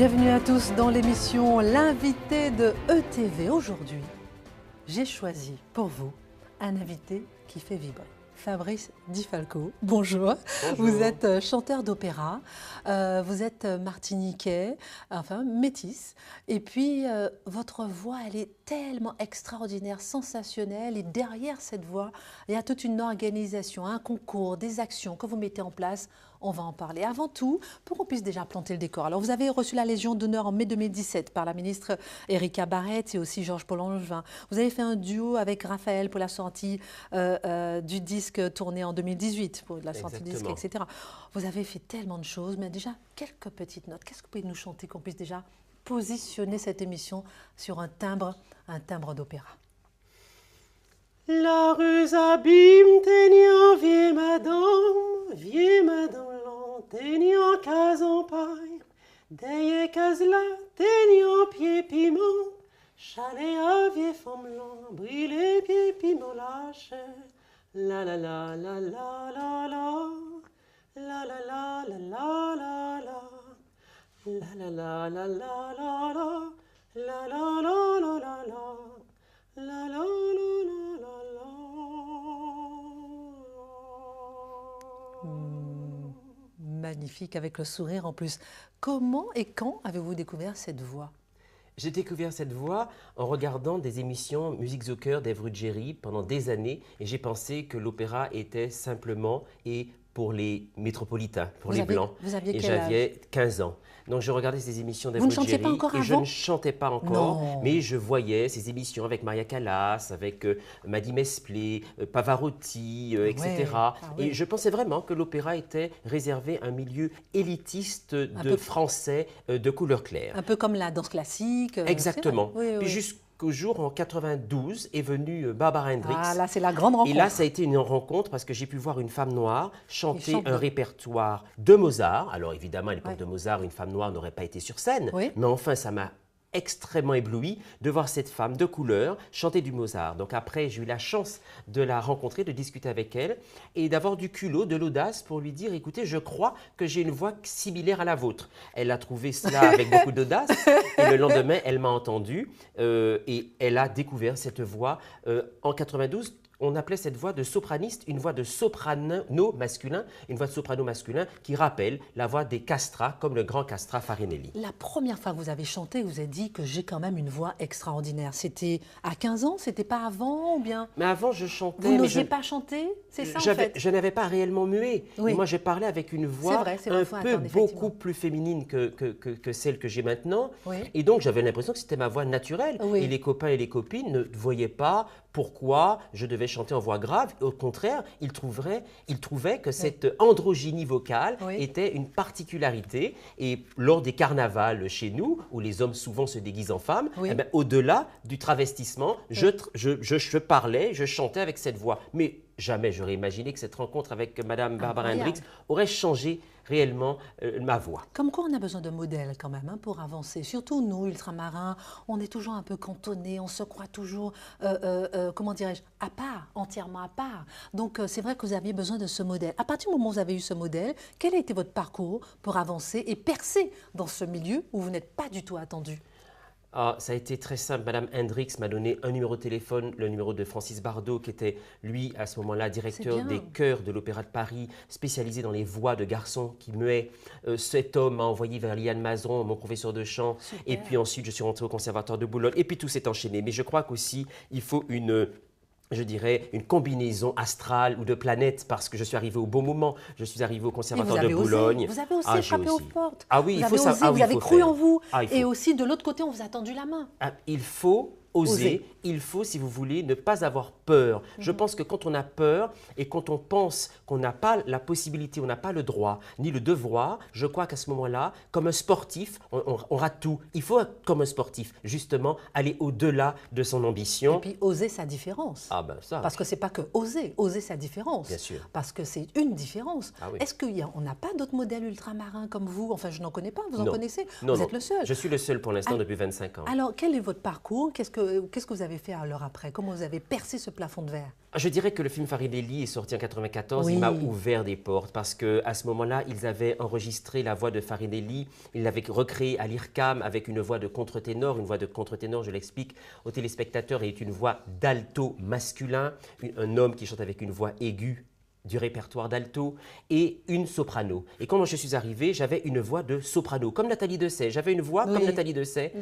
Bienvenue à tous dans l'émission L'invité de ETV. Aujourd'hui, j'ai choisi pour vous un invité qui fait vibrer. Fabrice Di Falco, bonjour. Bonjour. Vous êtes chanteur d'opéra, vous êtes martiniquais, enfin métis. Et puis, votre voix, elle est tellement extraordinaire, sensationnelle. Et derrière cette voix, il y a toute une organisation, un concours, des actions que vous mettez en place. On va en parler. Avant tout, pour qu'on puisse déjà planter le décor. Alors, vous avez reçu la Légion d'honneur en mai 2017 par la ministre Erika Barrette et aussi Georges-Paul Langevin. Vous avez fait un duo avec Raphaël pour la sortie du disque tourné en 2018, pour la sortie du disque, etc. Vous avez fait tellement de choses, mais déjà, quelques petites notes. Qu'est-ce que vous pouvez nous chanter qu'on puisse déjà positionner cette émission sur un timbre d'opéra? La ruse abîme, teignant vieille madame, teignant case en paille, derrière case là, teignant pied piment, chalet à vieille femme blanc, brûlé pied piment lâche, la la la la la la la, la la la la la la la, la la la la la la la, la la la la la la. La la la la la la. Magnifique, avec le sourire en plus. Comment et quand avez-vous découvert cette voix? J'ai découvert cette voix en regardant des émissions Musiques au cœur d'Ève Ruggieri pendant des années et j'ai pensé que l'opéra était simplement et pour les métropolitains, pour les Blancs. Vous aviez et quel âge? j'avais 15 ans. Donc je regardais ces émissions d'Ève Vous ne chantiez pas encore et je avant? ne chantais pas encore, Non. mais je voyais ces émissions avec Maria Callas, avec Maddy Mesplé, Pavarotti, etc. Ah ouais. Et je pensais vraiment que l'opéra était réservé à un milieu élitiste de Français de couleur claire. Un peu comme la danse classique. Exactement. Oui, Puis oui. jusqu'au jour en 92 est venue Barbara Hendricks. Ah là, c'est la grande rencontre. Et là, ça a été une rencontre parce que j'ai pu voir une femme noire chanter chante un bien. répertoire de Mozart. Alors évidemment, à l'époque Ouais. de Mozart, une femme noire n'aurait pas été sur scène. Oui. Mais enfin, ça m'a extrêmement ébloui de voir cette femme de couleur chanter du Mozart. Donc après, j'ai eu la chance de la rencontrer, de discuter avec elle et d'avoir du culot, de l'audace pour lui dire, écoutez, je crois que j'ai une voix similaire à la vôtre. Elle a trouvé cela avec beaucoup d'audace et le lendemain, elle m'a entendu et elle a découvert cette voix en 92. On appelait cette voix de sopraniste une voix de soprano masculin, une voix de soprano masculin qui rappelle la voix des castrats, comme le grand castrat Farinelli. La première fois que vous avez chanté, vous avez dit que j'ai quand même une voix extraordinaire. C'était à 15 ans? C'était pas avant ou bien? Mais avant, je chantais. Vous mais n'osiez je- pas chanter? C'est ça en fait? Je n'avais pas réellement mué. Oui. Moi, je parlais avec une voix vrai, c'est un votre voix peu interne, effectivement. beaucoup plus féminine que celle que j'ai maintenant. Oui. Et donc, j'avais l'impression que c'était ma voix naturelle. Oui. Et les copains et les copines ne voyaient pas pourquoi je devais chanter en voix grave. Au contraire, ils trouvaient que cette androgynie vocale Oui. était une particularité. Et lors des carnavals chez nous, où les hommes souvent se déguisent en femmes, Oui. eh ben, au-delà du travestissement, je parlais, je chantais avec cette voix. Mais jamais j'aurais imaginé que cette rencontre avec Madame Barbara Incroyable. Hendricks aurait changé réellement ma voix. Comme quoi on a besoin de modèles quand même pour avancer. Surtout nous, ultramarins, on est toujours un peu cantonnés, on se croit toujours, comment dirais-je, à part, entièrement à part. Donc c'est vrai que vous aviez besoin de ce modèle. À partir du moment où vous avez eu ce modèle, quel a été votre parcours pour avancer et percer dans ce milieu où vous n'êtes pas du tout attendu? Ah, ça a été très simple. Madame Hendricks m'a donné un numéro de téléphone, le numéro de Francis Bardot, qui était, lui, à ce moment-là, directeur C'est bien. des chœurs de l'Opéra de Paris, spécialisé dans les voix de garçons qui muaient. Cet homme m'a envoyé vers Liane Mazon, mon professeur de chant. Super. Et puis ensuite, je suis rentré au Conservatoire de Boulogne. Et puis tout s'est enchaîné. Mais je crois qu'aussi, il faut je dirais, une combinaison astrale ou de planètes, parce que je suis arrivé au bon moment. Je suis arrivé au Et Conservatoire vous de avez osé, Boulogne. vous avez aussi Ah, j'ai frappé aux osé. portes. Ah oui, vous il avez faut ça. osé, Ah vous oui, il avez faut cru faire. en vous. Ah, il faut. Et aussi de l'autre côté, on vous a tendu la main. Ah, il faut oser, il faut, si vous voulez, ne pas avoir peur. Je pense que quand on a peur et quand on pense qu'on n'a pas la possibilité, on n'a pas le droit, ni le devoir, je crois qu'à ce moment-là, comme un sportif, on rate tout. Il faut, comme un sportif, justement, aller au-delà de son ambition. Et puis oser sa différence. Ah ben ça, Parce que c'est pas que oser sa différence. Bien sûr. Parce que c'est une différence. Ah oui. Est-ce qu'on n'a pas d'autres modèles ultramarins comme vous? Enfin, je n'en connais pas, vous en Non. connaissez? Non, Vous non. êtes le seul. Je suis le seul pour l'instant Alors- depuis 25 ans. Alors, quel est votre parcours? Qu'est-ce qu'est-ce que vous avez fait alors après? Comment vous avez percé ce plafond de verre? Je dirais que le film Farinelli est sorti en 1994, Oui. il m'a ouvert des portes parce qu'à ce moment-là, ils avaient enregistré la voix de Farinelli, ils l'avaient recréée à l'IRCAM avec une voix de contre-ténor. Une voix de contre-ténor, je l'explique aux téléspectateurs, est une voix d'alto masculin, un homme qui chante avec une voix aiguë du répertoire d'alto et une soprano. Et quand moi je suis arrivé, j'avais une voix de soprano, comme Nathalie Dessay. J'avais une voix comme Nathalie Dessay.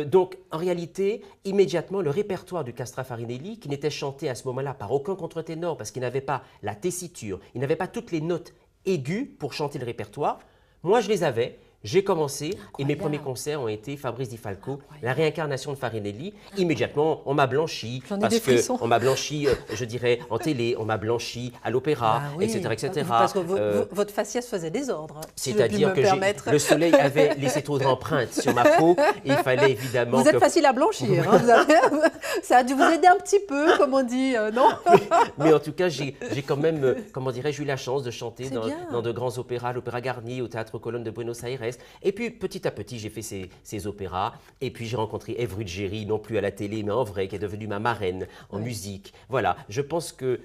Donc, en réalité, immédiatement, le répertoire du Castra Farinelli, qui n'était chanté à ce moment-là par aucun contre-ténor, parce qu'il n'avait pas la tessiture, il n'avait pas toutes les notes aiguës pour chanter le répertoire, moi je les avais. J'ai commencé et mes premiers concerts ont été Fabrice Di Falco, la réincarnation de Farinelli. Immédiatement, on m'a blanchi parce qu'on m'a blanchi, je dirais, en télé, on m'a blanchi à l'opéra, etc., etc. Parce que votre faciès faisait désordre. C'est-à-dire que le soleil avait laissé trop d'empreintes sur ma peau et il fallait évidemment. Vous êtes facile à blanchir. Hein, ça a dû vous aider un petit peu, comme on dit, non? Mais en tout cas, j'ai quand même, comment dirais-je, eu la chance de chanter dans de grands opéras, l'Opéra Garnier, au Théâtre Colonne de Buenos Aires. Et puis, petit à petit, j'ai fait ces opéras. Et puis, j'ai rencontré Ève Ruggieri, non plus à la télé, mais en vrai, qui est devenue ma marraine en musique. Voilà, je pense que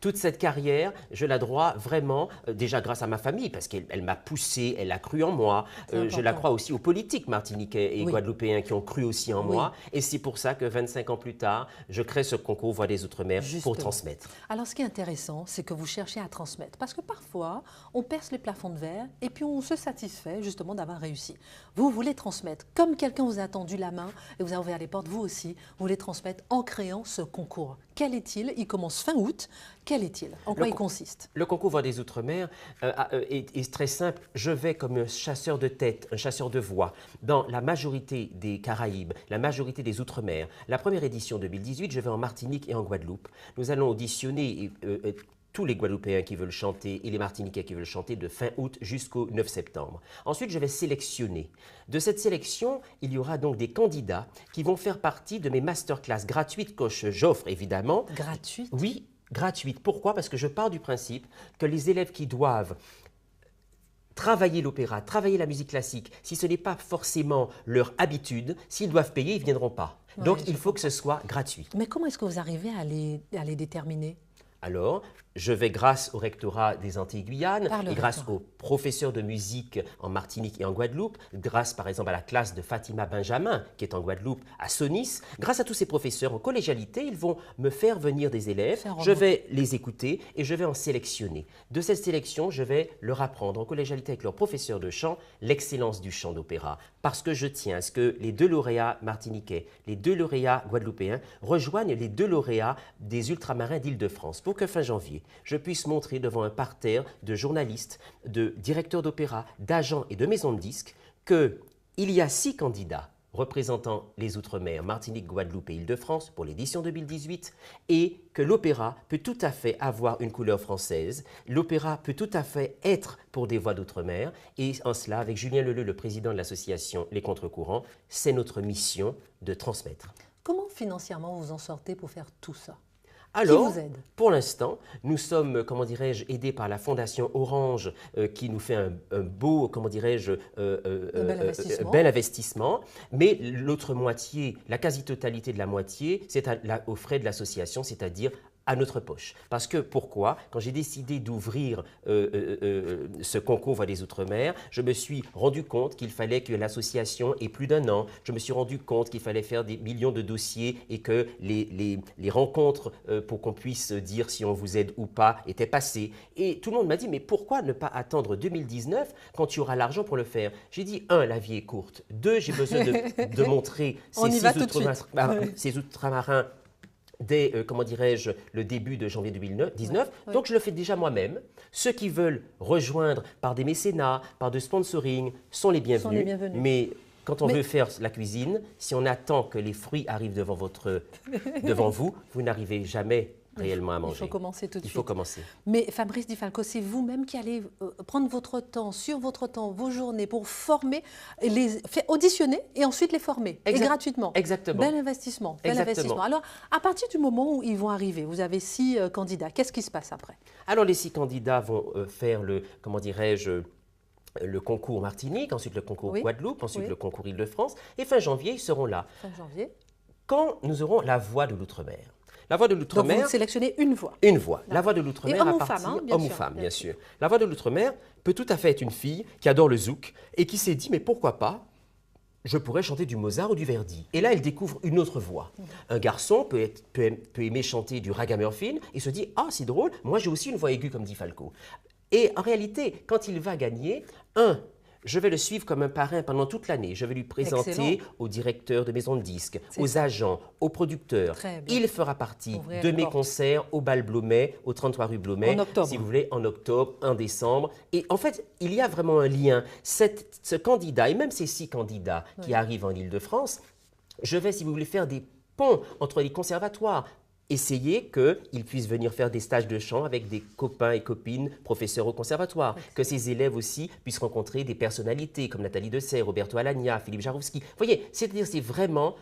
toute cette carrière, je la dois vraiment, déjà grâce à ma famille, parce qu'elle m'a poussé, elle a cru en moi. Je la crois aussi aux politiques martiniquais et guadeloupéens qui ont cru aussi en moi. Et c'est pour ça que 25 ans plus tard, je crée ce concours Voix des Outre-mer pour transmettre. Alors, ce qui est intéressant, c'est que vous cherchez à transmettre. Parce que parfois, on perce les plafonds de verre et puis on se satisfait justement d'avoir réussi. Vous voulez transmettre. Comme quelqu'un vous a tendu la main et vous a ouvert les portes, vous aussi, vous voulez transmettre en créant ce concours. Quel est-il? Il commence fin août. Quel est-il? En quoi il consiste? Le concours Voix des Outre-mer est très simple. Je vais comme un chasseur de tête, un chasseur de voix, dans la majorité des Caraïbes, la majorité des Outre-mer. La première édition 2018, je vais en Martinique et en Guadeloupe. Nous allons auditionner tous les Guadeloupéens qui veulent chanter et les Martiniquais qui veulent chanter de fin août jusqu'au 9 septembre. Ensuite, je vais sélectionner. De cette sélection, il y aura donc des candidats qui vont faire partie de mes masterclass gratuites que j'offre évidemment. Gratuites? Oui, gratuites. Pourquoi? Parce que je pars du principe que les élèves qui doivent travailler l'opéra, travailler la musique classique, si ce n'est pas forcément leur habitude, s'ils doivent payer, ils ne viendront pas. Donc, il faut que ce soit gratuit. Mais comment est-ce que vous arrivez à les déterminer? Alors, je vais grâce au rectorat des Antilles-Guyane et grâce aux professeurs de musique en Martinique et en Guadeloupe, grâce par exemple à la classe de Fatima Benjamin qui est en Guadeloupe à Sonis, grâce à tous ces professeurs en collégialité, ils vont me faire venir des élèves, je vais les écouter et je vais en sélectionner. De cette sélection, je vais leur apprendre en collégialité avec leurs professeurs de chant l'excellence du chant d'opéra parce que je tiens à ce que les deux lauréats martiniquais, les deux lauréats guadeloupéens rejoignent les deux lauréats des ultramarins d'Île-de-France pour que fin janvier, je puisse montrer devant un parterre de journalistes, de directeurs d'opéra, d'agents et de maisons de disques qu'il y a 6 candidats représentant les Outre-mer, Martinique, Guadeloupe et Île-de-France pour l'édition 2018 et que l'opéra peut tout à fait avoir une couleur française, l'opéra peut tout à fait être pour des voix d'Outre-mer et en cela, avec Julien Leleu, le président de l'association Les Contre-Courants, c'est notre mission de transmettre. Comment financièrement vous en sortez pour faire tout ça? Alors, qui vous aide? Pour l'instant, nous sommes, comment dirais-je, aidés par la Fondation Orange qui nous fait un beau, comment dirais-je, bel investissement. Mais l'autre moitié, la quasi-totalité de la moitié, c'est aux frais de l'association, c'est-à-dire à notre poche. Parce que, pourquoi? Quand j'ai décidé d'ouvrir ce concours Voix des Outre-mer, je me suis rendu compte qu'il fallait que l'association ait plus d'1 an. Je me suis rendu compte qu'il fallait faire des millions de dossiers et que les rencontres pour qu'on puisse dire si on vous aide ou pas étaient passées. Et tout le monde m'a dit, mais pourquoi ne pas attendre 2019 quand tu auras l'argent pour le faire? J'ai dit, 1, la vie est courte. 2, j'ai besoin de montrer ces Outre-marins dès, comment dirais-je, le début de janvier 2019. Donc, je le fais déjà moi-même. Ceux qui veulent rejoindre par des mécénats, par de sponsoring, sont les bienvenus. Mais quand on veut faire la cuisine, si on attend que les fruits arrivent devant vous, vous n'arrivez jamais réellement à manger. Il faut commencer tout de suite. Il faut commencer. Mais Fabrice Di Falco, c'est vous-même qui allez prendre votre temps, sur votre temps, vos journées pour former, auditionner et ensuite les former. Et gratuitement. Exactement. Bel investissement. Bel investissement. Alors, à partir du moment où ils vont arriver, vous avez 6 candidats, qu'est-ce qui se passe après? Alors, les 6 candidats vont faire comment dirais-je, le concours Martinique, ensuite le concours Guadeloupe, ensuite le concours Île-de-France. Et fin janvier, ils seront là. Fin janvier. quand nous aurons la voix de l'outre-mer. La voix de Donc l'outre-mer, vous sélectionnez une voix. une voix. La voix de l'outre-mer homme à ou partir femme, hein, bien homme ou sûr, femme, bien bien sûr. La voix de l'outre-mer peut tout à fait être une fille qui adore le zouk et qui s'est dit mais pourquoi pas je pourrais chanter du Mozart ou du Verdi. Et là, elle découvre une autre voix. Un garçon peut aimer chanter du ragamuffin et se dit ah c'est drôle, moi j'ai aussi une voix aiguë comme dit Falco. Et en réalité, quand il va gagner, je vais le suivre comme un parrain pendant toute l'année. Je vais lui présenter Excellent. aux directeurs de maisons de disques, C'est aux ça. agents, aux producteurs. Très bien. Il fera partie Ouvrir de les mes portes. concerts au Bal Blomet, au 33 rue Blomet. En octobre. Si vous voulez, en octobre, en décembre. Et en fait, il y a vraiment un lien. Ce candidat, et même ces 6 candidats qui arrivent en Île-de-France, je vais, si vous voulez, faire des ponts entre les conservatoires. Essayer qu'ils puissent venir faire des stages de chant avec des copains et copines professeurs au conservatoire, que ces élèves aussi puissent rencontrer des personnalités comme Nathalie Dessay, Roberto Alagna, Philippe Jarouski. Vous voyez, c'est-à-dire c'est vraiment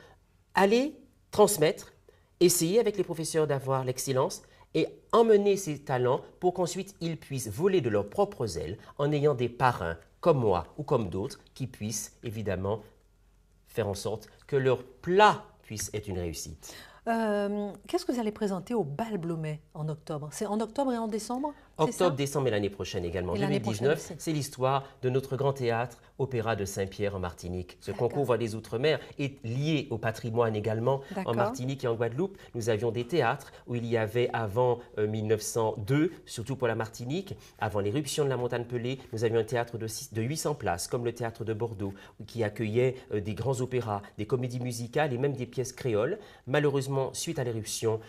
aller transmettre, essayer avec les professeurs d'avoir l'excellence et emmener ces talents pour qu'ensuite ils puissent voler de leurs propres ailes en ayant des parrains comme moi ou comme d'autres qui puissent évidemment faire en sorte que leur plat puisse être une réussite. Qu'est-ce que vous allez présenter au Bal Blomet en octobre? C'est en octobre et en décembre? c'est ça Octobre, décembre et l'année prochaine également. Et l'année 2019, prochaine aussi. c'est l'histoire de notre grand théâtre, Opéra de Saint-Pierre en Martinique. Ce concours Voix des Outre-mer est lié au patrimoine également. D'accord. En Martinique et en Guadeloupe, nous avions des théâtres où il y avait avant 1902, surtout pour la Martinique, avant l'éruption de la montagne Pelée, nous avions un théâtre de 800 places, comme le théâtre de Bordeaux, qui accueillait des grands opéras, des comédies musicales et même des pièces créoles. Malheureusement, suite à l'éruption,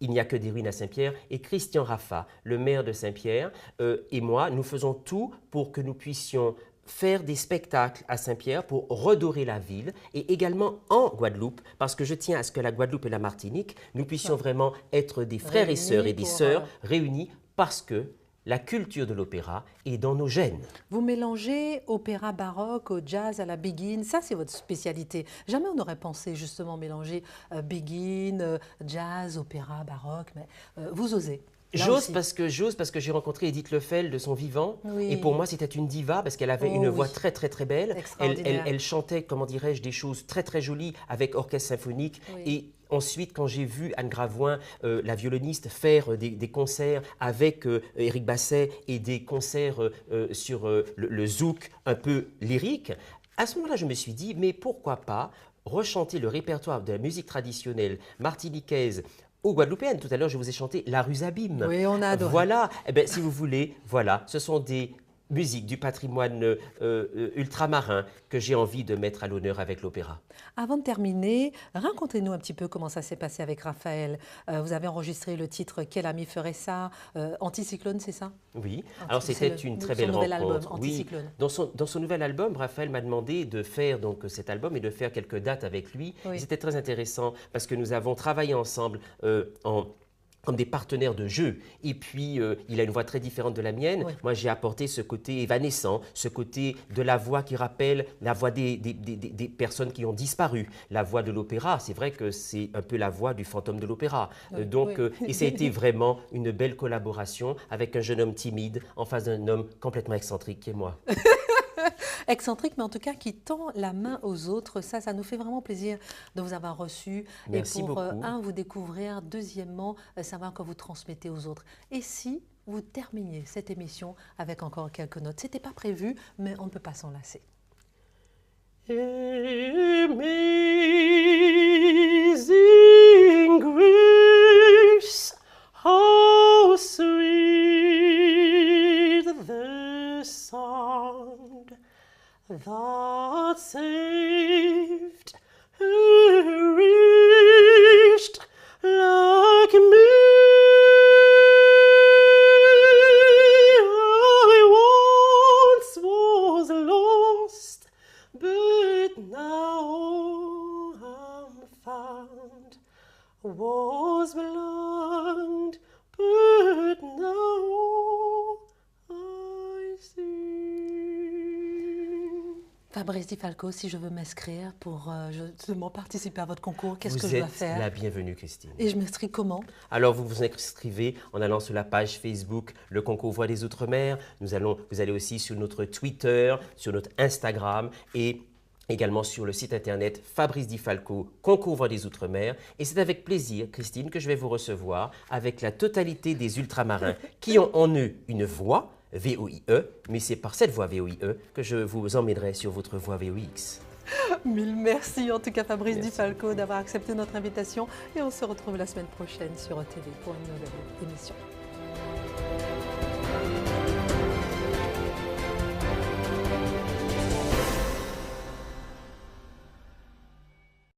il n'y a que des ruines à Saint-Pierre. Et Christian Raffa, le maire de Saint-Pierre, et moi, nous faisons tout pour que nous puissions faire des spectacles à Saint-Pierre pour redorer la ville et également en Guadeloupe, parce que je tiens à ce que la Guadeloupe et la Martinique, nous puissions vraiment être des frères et sœurs et des pour, sœurs réunis parce que la culture de l'opéra est dans nos gènes. Vous mélangez opéra baroque au jazz, à la begin, ça c'est votre spécialité. Jamais on n'aurait pensé justement mélanger begin, jazz, opéra, baroque, mais vous osez. Là J'ose aussi. parce que j'ai rencontré Edith Lefel de son vivant Oui. et pour moi c'était une diva parce qu'elle avait Oh une oui. voix très très très belle. Extraordinaire. Elle chantait, comment dirais-je, des choses très très jolies avec orchestre symphonique Oui. et ensuite quand j'ai vu Anne Gravoin, la violoniste, faire des concerts avec Éric Basset et des concerts sur le zouk un peu lyrique, à ce moment-là je me suis dit mais pourquoi pas rechanter le répertoire de la musique traditionnelle martiniquaise aux Guadeloupéennes. Tout à l'heure, je vous ai chanté La Rusabime. Oui, on a adoré. Voilà, eh bien, si vous voulez, voilà, ce sont des musiques du patrimoine ultramarin que j'ai envie de mettre à l'honneur avec l'opéra. Avant de terminer, racontez-nous un petit peu comment ça s'est passé avec Raphaël. Vous avez enregistré le titre Quel ami ferait ça Anticyclone, c'est ça? Oui, alors C'est c'était le- une son très belle nouvel rencontre. album, Oui, Anticyclone. dans son nouvel album, Raphaël m'a demandé de faire donc cet album et de faire quelques dates avec lui. Oui. Et c'était très intéressant parce que nous avons travaillé ensemble comme des partenaires de jeu. Et puis, il a une voix très différente de la mienne. Oui. Moi, j'ai apporté ce côté évanescent, ce côté de la voix qui rappelle la voix des personnes qui ont disparu. La voix de l'opéra, c'est vrai que c'est un peu la voix du fantôme de l'opéra. Oui, Donc, oui. et ça a été vraiment une belle collaboration avec un jeune homme timide en face d'un homme complètement excentrique qui est moi. Excentrique, mais en tout cas qui tend la main aux autres. Ça nous fait vraiment plaisir de vous avoir reçu. Merci et pour, beaucoup. vous découvrir. Deuxièmement, savoir que vous transmettez aux autres. Et si vous terminiez cette émission avec encore quelques notes? C'était pas prévu, mais on ne peut pas s'en lasser. Amazing grace, how sweet the sound that saved a wretch like me. I once was lost, but now I'm found. Was blind, but now I see. Fabrice Di Falco, si je veux m'inscrire pour justement participer à votre concours, qu'est-ce que Vous je dois êtes faire? la bienvenue, Christine. Et je m'inscris comment? Alors, vous vous inscrivez en allant sur la page Facebook, le concours Voix des Outre-mer. Vous allez aussi sur notre Twitter, sur notre Instagram et également sur le site internet Fabrice Di Falco, Concours Voix des Outre-mer. Et c'est avec plaisir, Christine, que je vais vous recevoir avec la totalité des ultramarins qui ont en eux une voix, VOIE, mais c'est par cette voix VOIE que je vous emmènerai sur votre voix VOIX. Mille merci en tout cas Fabrice Di Merci. Falco d'avoir accepté notre invitation et on se retrouve la semaine prochaine sur OTV pour une nouvelle émission.